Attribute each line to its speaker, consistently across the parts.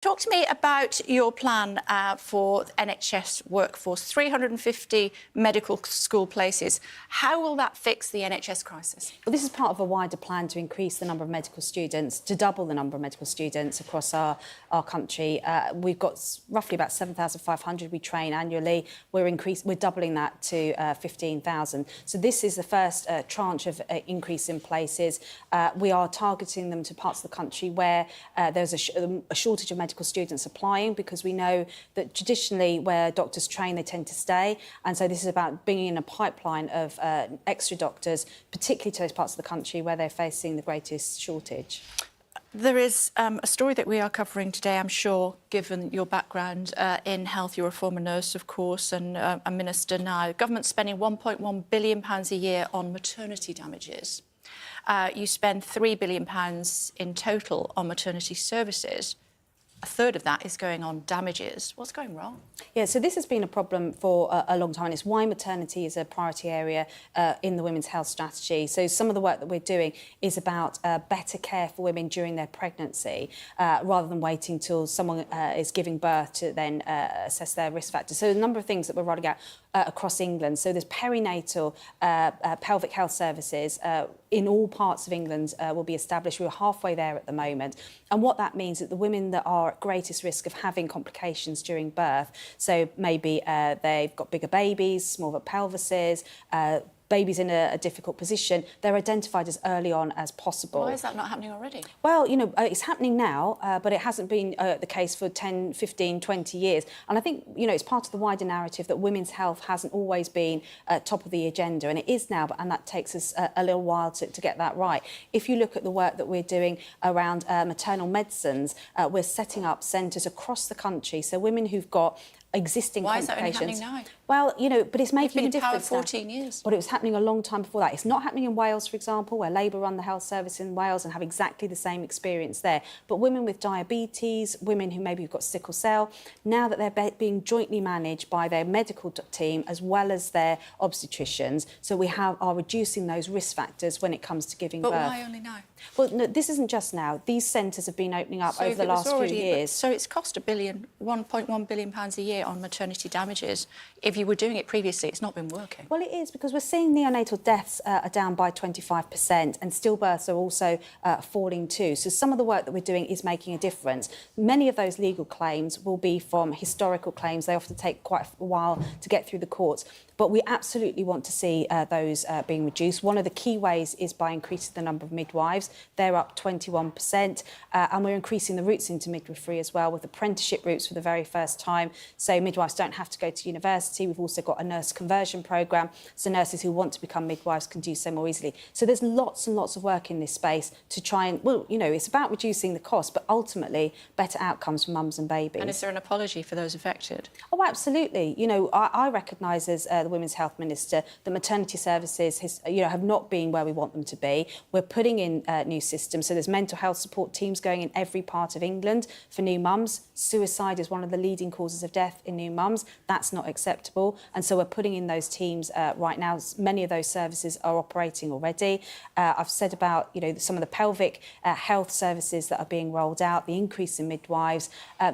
Speaker 1: Talk to me about your plan for NHS workforce, 350 medical school places. How will that fix the NHS crisis?
Speaker 2: Well, this is part of a wider plan to increase the number of medical students, to double the number of medical students across our country. We've got roughly about 7,500 we train annually. We're doubling that to 15,000. So this is the first tranche of increase in places. We are targeting them to parts of the country where there's a shortage of medical students applying, because we know that traditionally where doctors train, they tend to stay. And so this is about bringing in a pipeline of extra doctors, particularly to those parts of the country where they're facing the greatest shortage.
Speaker 1: There is a story that we are covering today, I'm sure, given your background in health. You're a former nurse, of course, and a minister now. Government's spending £1.1 billion a year on maternity damages. You spend £3 billion in total on maternity services. A third of that is going on damages. What's going wrong?
Speaker 2: Yeah, so this has been a problem for a long time, and it's why maternity is a priority area in the Women's Health Strategy. So some of the work that we're doing is about better care for women during their pregnancy, rather than waiting till someone is giving birth to then assess their risk factors. So a number of things that we're rolling out across England. So there's perinatal pelvic health services in all parts of England will be established. We're halfway there at the moment. And what that means is that the women that are at greatest risk of having complications during birth, so maybe they've got bigger babies, smaller pelvises, babies in a difficult position, they're identified as early on as possible.
Speaker 1: Why is that not happening already?
Speaker 2: Well, you know, it's happening now, but it hasn't been the case for 10, 15, 20 years. And I think, you know, it's part of the wider narrative that women's health hasn't always been top of the agenda, and it is now, and that takes us a little while to get that right. If you look at the work that we're doing around maternal medicines, we're setting up centres across the country, so women who've got existing complications.
Speaker 1: Why is that only happening now?
Speaker 2: Well, you know, but it's making a difference.
Speaker 1: It's been in power 14 years.
Speaker 2: But it was happening a long time before that. It's not happening in Wales, for example, where Labour run the health service in Wales and have exactly the same experience there. But women with diabetes, women who maybe have got sickle cell, now that they're being jointly managed by their medical team as well as their obstetricians, so we are reducing those risk factors when it comes to giving birth.
Speaker 1: But why only now?
Speaker 2: Well, no, this isn't just now. These centres have been opening up over the last few years.
Speaker 1: So it's cost £1.1 billion a year on maternity damages. If you were doing it previously, it's not been working.
Speaker 2: Well, it is, because we're seeing neonatal deaths are down by 25%, and stillbirths are also falling too. So some of the work that we're doing is making a difference. Many of those legal claims will be from historical claims. They often take quite a while to get through the courts. But we absolutely want to see those being reduced. One of the key ways is by increasing the number of midwives. They're up 21%. And we're increasing the routes into midwifery as well, with apprenticeship routes for the very first time. So midwives don't have to go to university. We've also got a nurse conversion programme, so nurses who want to become midwives can do so more easily. So there's lots and lots of work in this space to try and, well, you know, it's about reducing the cost, but ultimately better outcomes for mums and babies.
Speaker 1: And is there an apology for those affected?
Speaker 2: Oh, absolutely. You know, I recognise as the Women's Health Minister that maternity services have not been where we want them to be. We're putting in new systems. So there's mental health support teams going in every part of England for new mums. Suicide is one of the leading causes of death in new mums. That's not acceptable. And so we're putting in those teams right now. Many of those services are operating already. I've said about, you know, some of the pelvic health services that are being rolled out, the increase in midwives.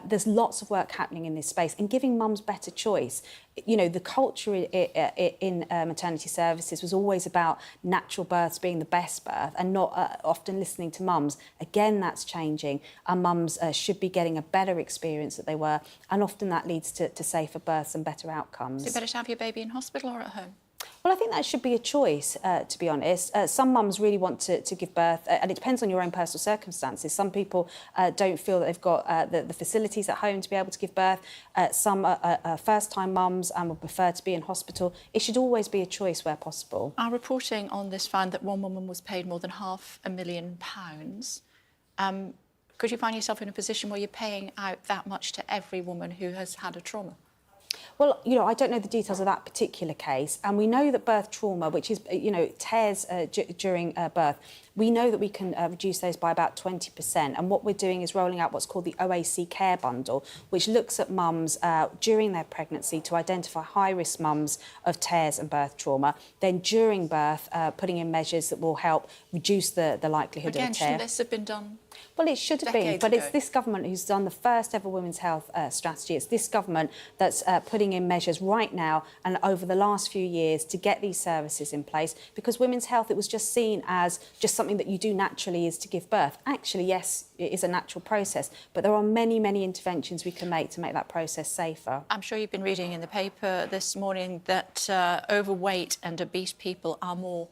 Speaker 2: There's lots of work happening in this space and giving mums better choice. You know, the culture in maternity services was always about natural births being the best birth and not often listening to mums. Again, that's changing. And mums should be getting a better experience than they were. And often that leads to safer births and better outcomes.
Speaker 1: Is it better to have your baby in hospital or at home?
Speaker 2: Well, I think that should be a choice, to be honest. Some mums really want to give birth, and it depends on your own personal circumstances. Some people don't feel that they've got the facilities at home to be able to give birth. Some are first-time mums and would prefer to be in hospital. It should always be a choice where possible.
Speaker 1: Our reporting on this found that one woman was paid more than £500,000. Could you find yourself in a position where you're paying out that much to every woman who has had a trauma?
Speaker 2: Well, you know, I don't know the details of that particular case, and we know that birth trauma, which is, you know, tears during birth, we know that we can reduce those by about 20%. And what we're doing is rolling out what's called the OAC Care Bundle, which looks at mums during their pregnancy to identify high-risk mums of tears and birth trauma. Then during birth, putting in measures that will help reduce the likelihood of a tear.
Speaker 1: Shouldn't this have been done?
Speaker 2: Well, it should have been, but it's this government who's done the first ever women's health strategy. It's this government that's putting in measures right now and over the last few years to get these services in place, because women's health, it was just seen as just something that you do naturally is to give birth. Actually, yes, it is a natural process, but there are many, many interventions we can make to make that process safer.
Speaker 1: I'm sure you've been reading in the paper this morning that overweight and obese people are more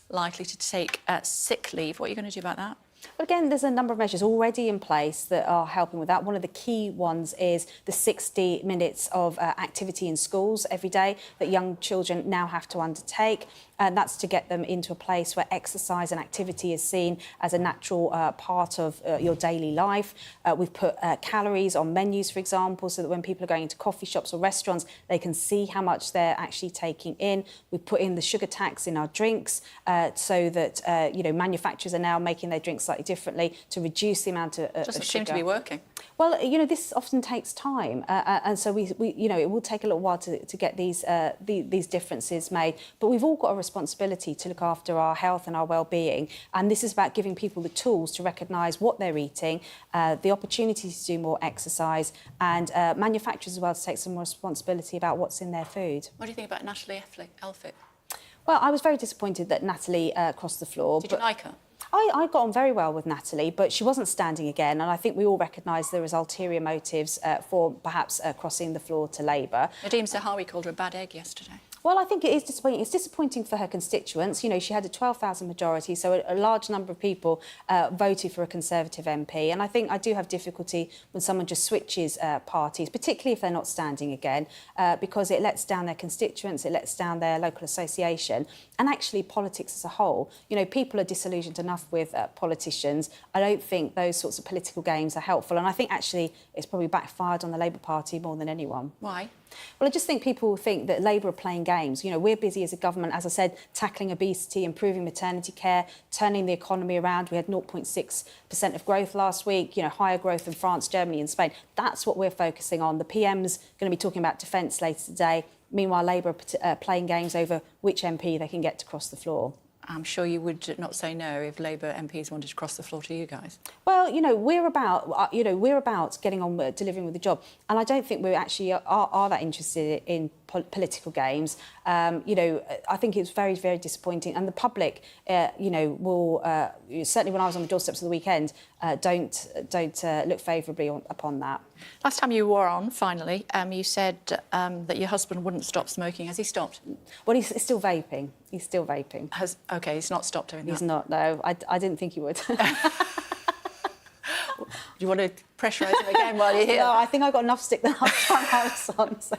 Speaker 1: likely to take sick leave. What are you going to do about that?
Speaker 2: But again, there's a number of measures already in place that are helping with that. One of the key ones is the 60 minutes of activity in schools every day that young children now have to undertake. And that's to get them into a place where exercise and activity is seen as a natural part of your daily life. We've put calories on menus, for example, so that when people are going into coffee shops or restaurants, they can see how much they're actually taking in. We've put in the sugar tax in our drinks so that, manufacturers are now making their drinks slightly differently to reduce the amount of sugar.
Speaker 1: Doesn't seem to be working.
Speaker 2: Well, this often takes time, and so we it will take a little while to get these differences made. But we've all got a responsibility to look after our health and our well-being, and this is about giving people the tools to recognise what they're eating, the opportunities to do more exercise, and manufacturers as well to take some more responsibility about what's in their food.
Speaker 1: What do you think about Natalie Elphicke?
Speaker 2: Well, I was very disappointed that Natalie crossed the floor.
Speaker 1: Did you like her?
Speaker 2: I got on very well with Natalie, but she wasn't standing again, and I think we all recognise there was ulterior motives for perhaps crossing the floor to Labour.
Speaker 1: Nadeem Zahawi called her a bad egg yesterday.
Speaker 2: Well, I think it is disappointing. It's disappointing for her constituents. She had a 12,000 majority, so a large number of people voted for a Conservative MP. And I do have difficulty when someone just switches parties, particularly if they're not standing again, because it lets down their constituents, it lets down their local association, and actually politics as a whole. People are disillusioned enough with politicians. I don't think those sorts of political games are helpful. And I think actually it's probably backfired on the Labour Party more than anyone.
Speaker 1: Why?
Speaker 2: Well, I just think people think that Labour are playing games. We're busy as a government, as I said, tackling obesity, improving maternity care, turning the economy around. We had 0.6% of growth last week, higher growth than France, Germany and Spain. That's what we're focusing on. The PM's going to be talking about defence later today. Meanwhile, Labour are playing games over which MP they can get to cross the floor.
Speaker 1: I'm sure you would not say no if Labour MPs wanted to cross the floor to you guys.
Speaker 2: Well, we're about getting on with delivering with the job, and I don't think we actually are that interested in political games. I think it's very, very disappointing, and the public, will certainly when I was on the doorsteps of the weekend, don't look favourably upon that.
Speaker 1: Last time you were on, finally, you said that your husband wouldn't stop smoking. Has he stopped?
Speaker 2: Well, he's still vaping. He's still vaping.
Speaker 1: OK, he's not stopped doing that?
Speaker 2: He's not, no. I didn't think he would.
Speaker 1: Do you want to pressurise him again while you're here?
Speaker 2: No, I think I got enough stick the last time I was on, so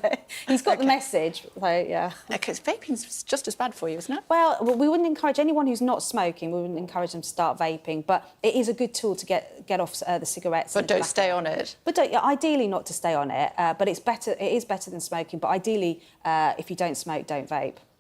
Speaker 2: he's got the message, so yeah.
Speaker 1: Because vaping's just as bad for you, isn't it?
Speaker 2: Well, we wouldn't encourage anyone who's not smoking, we wouldn't encourage them to start vaping, but it is a good tool to get off the cigarettes.
Speaker 1: But don't stay on it.
Speaker 2: But ideally not to stay on it, but it is better than smoking, but ideally, if you don't smoke, don't vape.